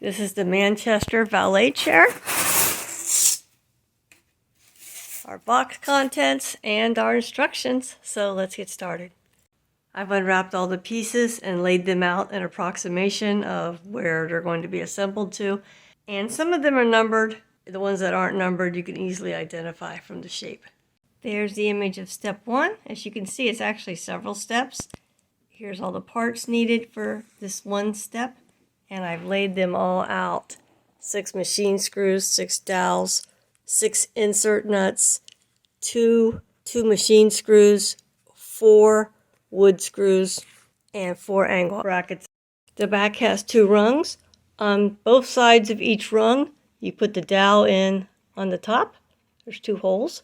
This is the Manchester Valet chair. Our box contents and our instructions. So let's get started. I've unwrapped all the pieces and laid them out in approximation of where they're going to be assembled to. And some of them are numbered. The ones that aren't numbered you can easily identify from the shape. There's the image of step 1. As you can see, it's actually several steps. Here's all the parts needed for this one step. And I've laid them all out. 6 machine screws, 6 dowels, 6 insert nuts, 2 machine screws, 4 wood screws, and 4 angle brackets. The back has 2 rungs. On both sides of each rung, you put the dowel in on the top. There's 2 holes.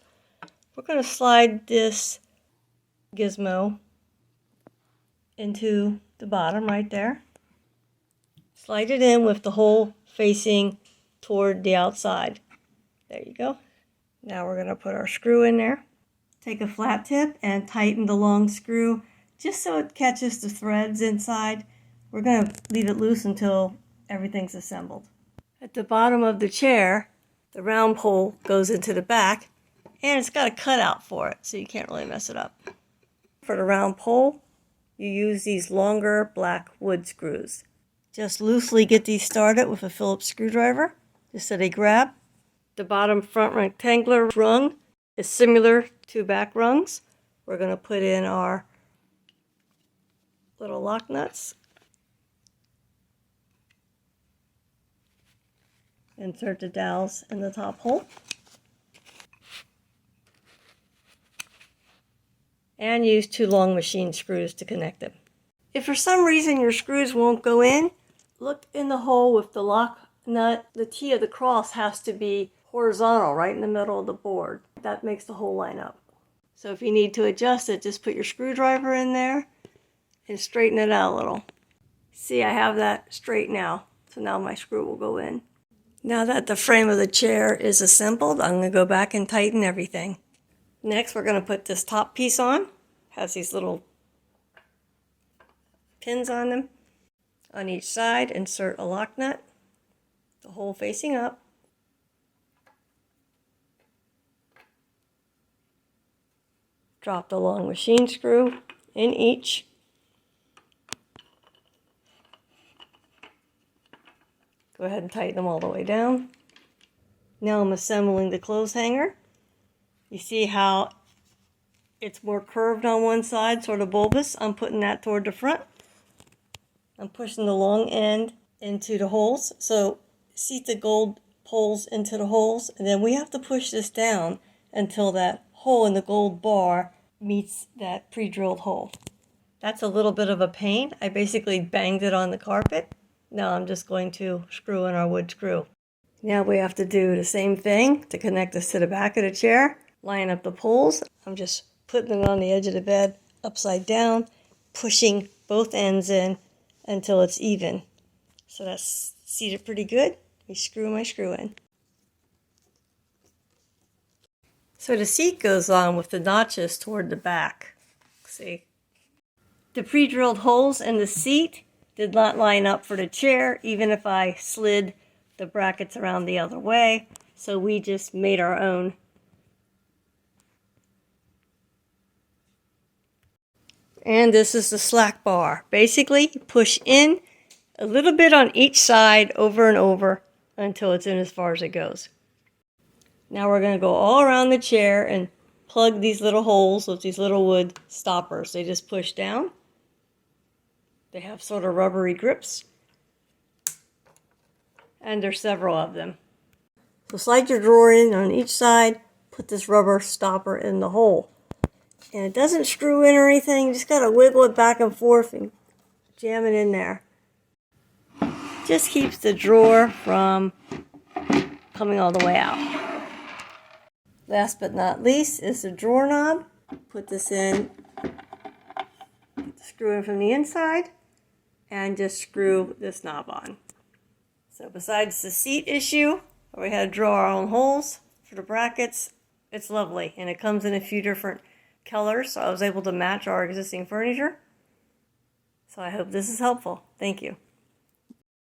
We're going to slide this gizmo into the bottom right there. Slide it in with the hole facing toward the outside. There you go. Now we're going to put our screw in there. Take a flat tip and tighten the long screw just so it catches the threads inside. We're going to leave it loose until everything's assembled. At the bottom of the chair, the round pole goes into the back and it's got a cutout for it, so you can't really mess it up. For the round pole, you use these longer black wood screws. Just loosely get these started with a Phillips screwdriver, just so they grab. The bottom front rectangular rung is similar to back rungs. We're going to put in our little lock nuts. Insert the dowels in the top hole. And use 2 long machine screws to connect them. If for some reason your screws won't go in, look in the hole with the lock nut. The T of the cross has to be horizontal, right in the middle of the board. That makes the hole line up. So if you need to adjust it, just put your screwdriver in there and straighten it out a little. See, I have that straight now. So now my screw will go in. Now that the frame of the chair is assembled, I'm going to go back and tighten everything. Next, we're going to put this top piece on. It has these little pins on them. On each side, insert a lock nut, the hole facing up. Drop the long machine screw in each. Go ahead and tighten them all the way down. Now I'm assembling the clothes hanger. You see how it's more curved on one side, sort of bulbous. I'm putting that toward the front. I'm pushing the long end into the holes. So seat the gold poles into the holes, and then we have to push this down until that hole in the gold bar meets that pre-drilled hole. That's a little bit of a pain. I basically banged it on the carpet. Now I'm just going to screw in our wood screw. Now we have to do the same thing to connect this to the back of the chair. Line up the poles. I'm just putting it on the edge of the bed upside down, pushing both ends in until it's even. So that's seated pretty good. We screw my screw in. So the seat goes on with the notches toward the back. See? The pre-drilled holes in the seat did not line up for the chair, even if I slid the brackets around the other way. So we just made our own. And this is the slack bar. Basically, you push in a little bit on each side over and over until it's in as far as it goes. Now we're going to go all around the chair and plug these little holes with these little wood stoppers. They just push down. They have sort of rubbery grips. And there's several of them. So slide your drawer in on each side, put this rubber stopper in the hole. And it doesn't screw in or anything, you just gotta wiggle it back and forth and jam it in there. Just keeps the drawer from coming all the way out. Last but not least is the drawer knob. Put this in, screw in from the inside, and just screw this knob on. So besides the seat issue, where we had to drill our own holes for the brackets, it's lovely. And it comes in a few different colors, so I was able to match our existing furniture. So I hope this is helpful. Thank you.